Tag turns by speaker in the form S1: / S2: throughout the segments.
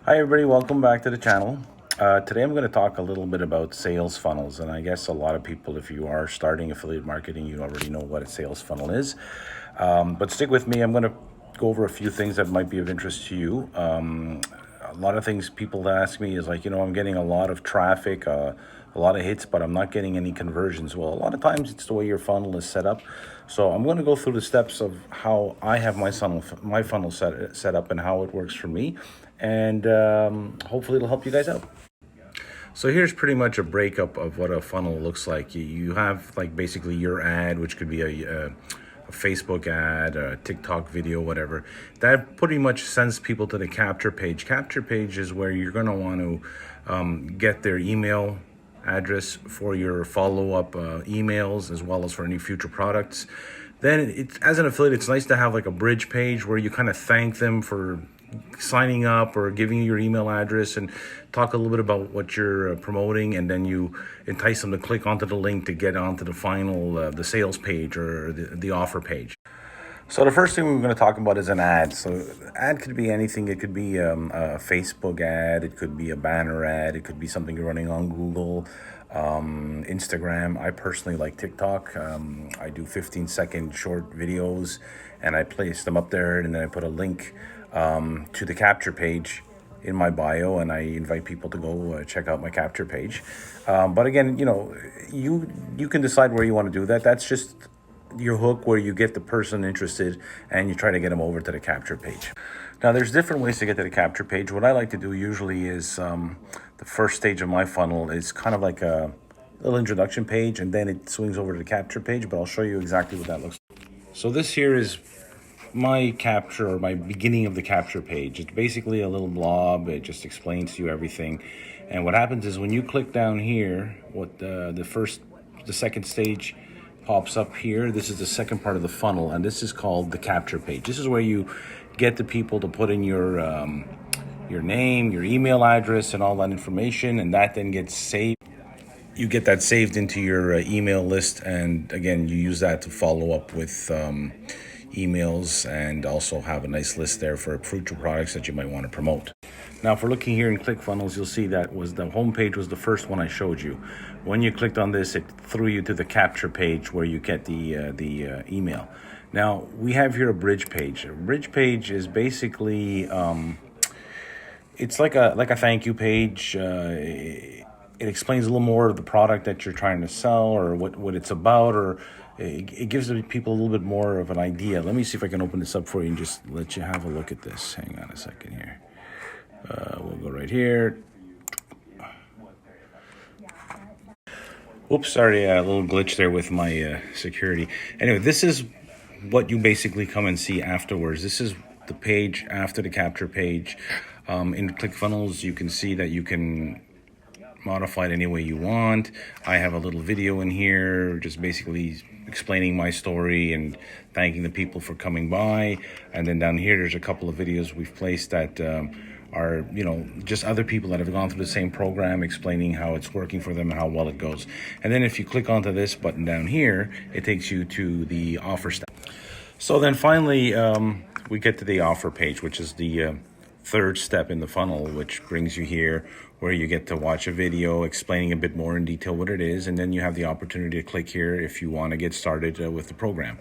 S1: Hi everybody, welcome back to the channel. Today I'm going to talk a little bit about sales funnels, and I guess a lot of people, if you are starting affiliate marketing, you already know what a sales funnel is. But stick with me, I'm going to go over a few things that might be of interest to you. A lot of things people ask me is like, I'm getting a lot of traffic, a lot of hits, but I'm not getting any conversions. Well, a lot of times it's the way your funnel is set up. So I'm going to go through the steps of how I have my funnel set up and how it works for me, and hopefully it'll help you guys out. So here's pretty much a breakup of what a funnel looks like. You have like basically your ad, which could be a Facebook ad, a TikTok video, whatever. That pretty much sends people to the capture page. Capture page is where you're going to want to get their email address for your follow-up emails, as well as for any future products. Then as an affiliate, it's nice to have like a bridge page where you kind of thank them for signing up or giving you your email address and talk a little bit about what you're promoting, and then you entice them to click onto the link to get onto the final the sales page or the offer page. So the first thing we're going to talk about is an ad. So ad could be anything. It could be a Facebook ad. It could be a banner ad. It could be something you're running on Google, Instagram. I personally like TikTok. I do 15-second short videos, and I place them up there, and then I put a link to the capture page in my bio, and I invite people to go check out my capture page. But again, you can decide where you want to do that. That's just your hook, where you get the person interested and you try to get them over to the capture page. Now, there's different ways to get to the capture page. What I like to do usually is the first stage of my funnel is kind of like a little introduction page, and then it swings over to the capture page, but I'll show you exactly what that looks like. So this here is my capture, or my beginning of the capture page. It's basically a little blob. It just explains to you everything. And what happens is when you click down here, what the second stage pops up here. This is the second part of the funnel, and this is called the capture page. This is where you get the people to put in your name, your email address, and all that information, and that then gets saved. You get that saved into your email list, and again, you use that to follow up with emails, and also have a nice list there for future products that you might want to promote. Now, if we're looking here in ClickFunnels, you'll see that was the home page was the first one I showed you. When you clicked on this, it threw you to the capture page where you get the email. Now, we have here a bridge page. A bridge page is basically it's like a thank you page. It explains a little more of the product that you're trying to sell, or what it's about, or it gives the people a little bit more of an idea. Let me see if I can open this up for you and just let you have a look at this. Hang on a second here. We'll go right here. Oops, sorry, a little glitch there with my security. Anyway, this is what you basically come and see afterwards. This is the page after the capture page. In ClickFunnels, you can see that you can modify it any way you want. I have a little video in here just basically explaining my story and thanking the people for coming by. And then down here, there's a couple of videos we've placed that are, just other people that have gone through the same program, explaining how it's working for them and how well it goes. And then if you click onto this button down here, it takes you to the offer step. So then finally, we get to the offer page, which is the third step in the funnel, which brings you here where you get to watch a video explaining a bit more in detail what it is, and then you have the opportunity to click here if you want to get started with the program.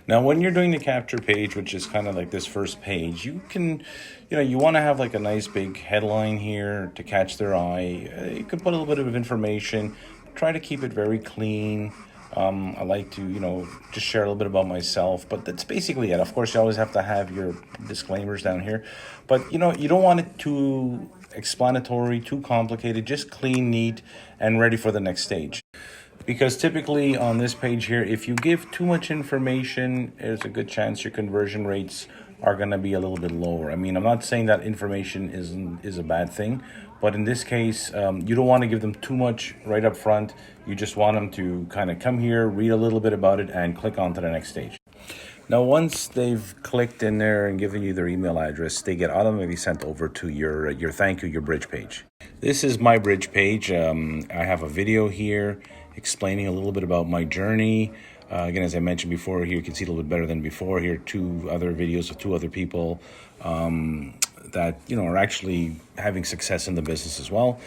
S1: Now, when you're doing the capture page, which is kind of like this first page, you can, you want to have like a nice big headline here to catch their eye. You can put a little bit of information, try to keep it very clean. I like to, just share a little bit about myself, but that's basically it. Of course, you always have to have your disclaimers down here, but you don't want it too explanatory, too complicated, just clean, neat, and ready for the next stage. Because typically on this page here, if you give too much information, there's a good chance your conversion rates are going to be a little bit lower. I mean, I'm not saying that information is a bad thing, but in this case, you don't want to give them too much right up front. You just want them to kind of come here, read a little bit about it, and click on to the next stage. Now, once they've clicked in there and given you their email address, they get automatically sent over to your thank you, your bridge page. This is my bridge page. I have a video here explaining a little bit about my journey. Again, as I mentioned before, here you can see a little bit better than before. Here, two other videos of two other people. that are actually having success in the business as well.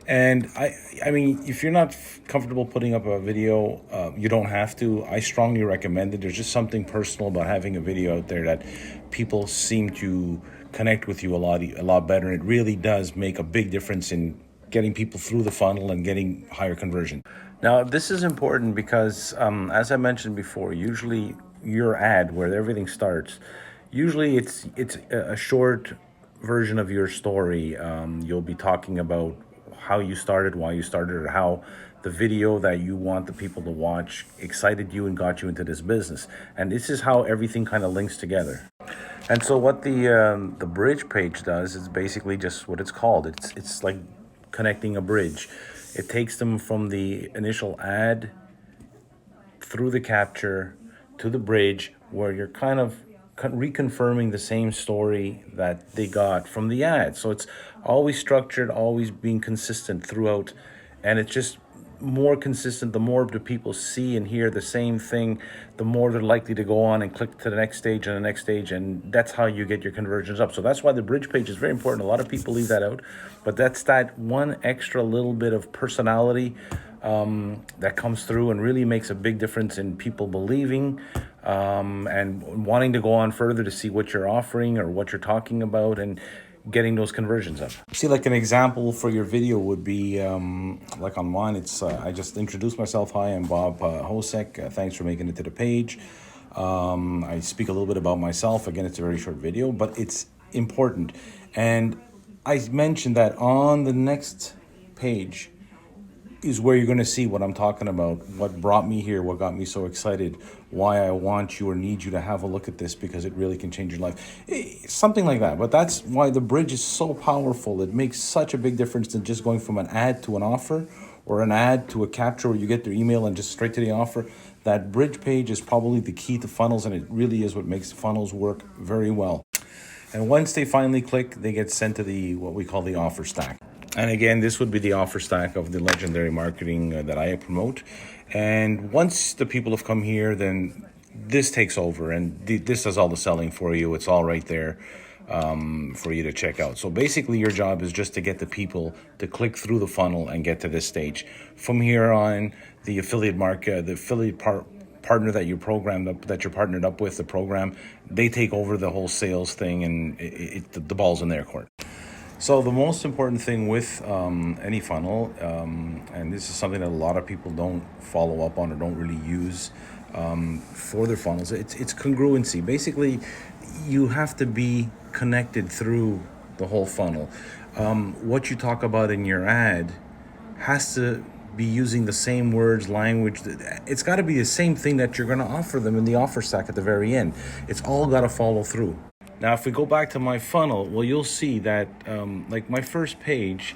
S1: And I mean, if you're not comfortable putting up a video, you don't have to. I strongly recommend it. There's just something personal about having a video out there that people seem to connect with you a lot better. And it really does make a big difference in getting people through the funnel and getting higher conversion. Now, this is important because, as I mentioned before, usually your ad where everything starts, usually it's a short version of your story. You'll be talking about how you started, why you started, or how the video that you want the people to watch excited you and got you into this business. And this is how everything kind of links together. And so what the bridge page does is basically just what it's called. It's like connecting a bridge. It takes them from the initial ad through the capture to the bridge, where you're kind of reconfirming the same story that they got from the ad. So it's always structured, always being consistent throughout, and it's just more consistent. The more the people see and hear the same thing, the more they're likely to go on and click to the next stage and the next stage, and that's how you get your conversions up. So that's why the bridge page is very important. A lot of people leave that out, but that's that one extra little bit of personality that comes through and really makes a big difference in people believing and wanting to go on further to see what you're offering or what you're talking about, and getting those conversions up. See, like an example for your video would be like on mine, it's I just introduced myself. Hi, I'm Bob Hosek. Thanks for making it to the page. I speak a little bit about myself. Again, it's a very short video, but it's important. And I mentioned that on the next page is where you're going to see what I'm talking about, what brought me here, what got me so excited, why I want you or need you to have a look at this, because it really can change your life. Something like that. But that's why the bridge is so powerful. It makes such a big difference than just going from an ad to an offer, or an ad to a capture where you get their email and just straight to the offer. That bridge page is probably the key to funnels, and it really is what makes funnels work very well. And once they finally click, they get sent to what we call the offer stack. And again, this would be the offer stack of the legendary marketing that I promote. And once the people have come here, then this takes over, and this does all the selling for you. It's all right there for you to check out. So basically, your job is just to get the people to click through the funnel and get to this stage. From here on, the affiliate partner that you programmed up, that you're partnered up with, the program, they take over the whole sales thing, and the ball's in their court. So the most important thing with any funnel, and this is something that a lot of people don't follow up on or don't really use for their funnels, it's congruency. Basically, you have to be connected through the whole funnel. What you talk about in your ad has to be using the same words, language. It's got to be the same thing that you're going to offer them in the offer stack at the very end. It's all got to follow through. Now, if we go back to my funnel, well, you'll see that like my first page,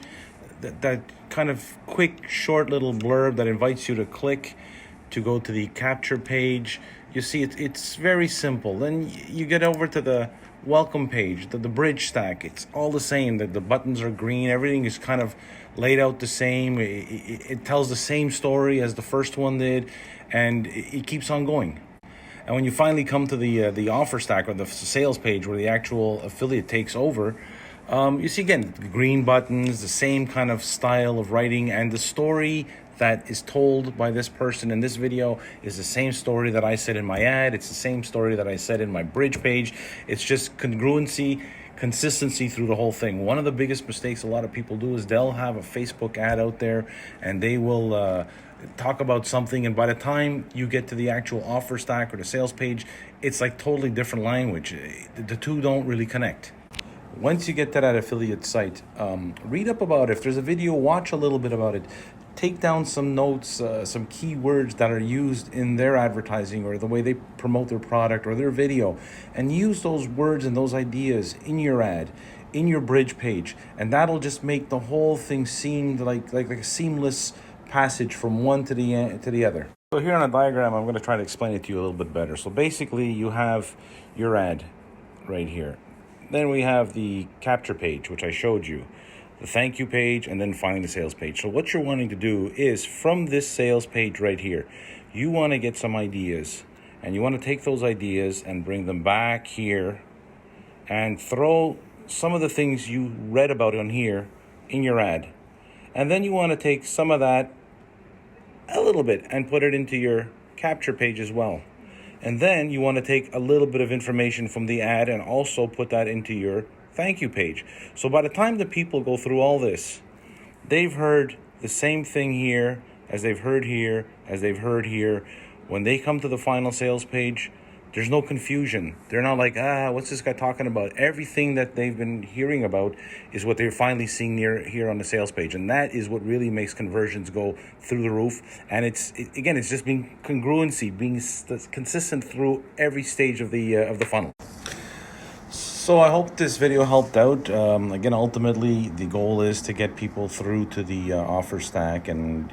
S1: that kind of quick, short little blurb that invites you to click to go to the capture page. You see, it's very simple. Then you get over to the welcome page, the bridge stack. It's all the same. The buttons are green. Everything is kind of laid out the same. It tells the same story as the first one did, and it keeps on going. And when you finally come to the offer stack, or the sales page where the actual affiliate takes over, you see again the green buttons, the same kind of style of writing, and the story that is told by this person in this video is the same story that I said in my ad. It's the same story that I said in my bridge page. It's just congruency, consistency through the whole thing. One of the biggest mistakes a lot of people do is they'll have a Facebook ad out there, and they will talk about something, and by the time you get to the actual offer stack or the sales page, it's like totally different language. The two don't really connect. Once you get to that affiliate site, read up about it. If there's a video, watch a little bit about it. Take down some notes, some keywords that are used in their advertising or the way they promote their product or their video, and use those words and those ideas in your ad, in your bridge page, and that'll just make the whole thing seem like a seamless passage from one to the other. So here on a diagram, I'm going to try to explain it to you a little bit better. So basically, you have your ad right here. Then we have the capture page, which I showed you, the thank you page, and then finally the sales page. So what you're wanting to do is, from this sales page right here, you want to get some ideas, and you want to take those ideas and bring them back here and throw some of the things you read about on here in your ad. And then you want to take some of that, a little bit, and put it into your capture page as well. And then you want to take a little bit of information from the ad and also put that into your thank you page. So by the time the people go through all this, they've heard the same thing here as they've heard here, as they've heard here. When they come to the final sales page, there's no confusion. They're not like, what's this guy talking about? Everything that they've been hearing about is what they're finally seeing here on the sales page. And that is what really makes conversions go through the roof. And it's just being congruency, being consistent through every stage of the funnel. So I hope this video helped out. Again, ultimately, the goal is to get people through to the offer stack, and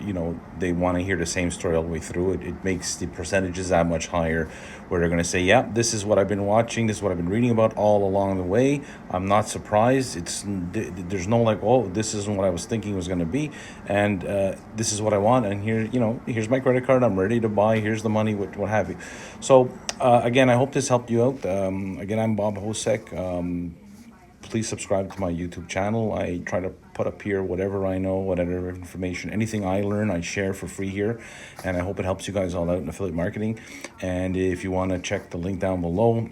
S1: they want to hear the same story all the way through. It makes the percentages that much higher, where they're going to say, "Yeah, this is what I've been watching. This is what I've been reading about all along the way. I'm not surprised. There's no like, oh, this isn't what I was thinking it was going to be, and this is what I want. And here's my credit card. I'm ready to buy. Here's the money. What have you." So again, I hope this helped you out. Again, I'm Bob Hosek. Please subscribe to my YouTube channel. I try to put up here whatever I know, whatever information, anything I learn, I share for free here. And I hope it helps you guys all out in affiliate marketing. And if you want to check the link down below,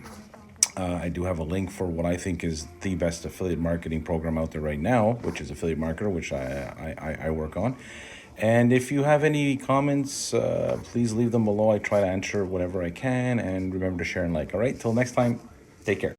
S1: I do have a link for what I think is the best affiliate marketing program out there right now, which is Affiliate Marketer, which I work on. And if you have any comments, please leave them below. I try to answer whatever I can. And remember to share and like. All right, till next time, take care.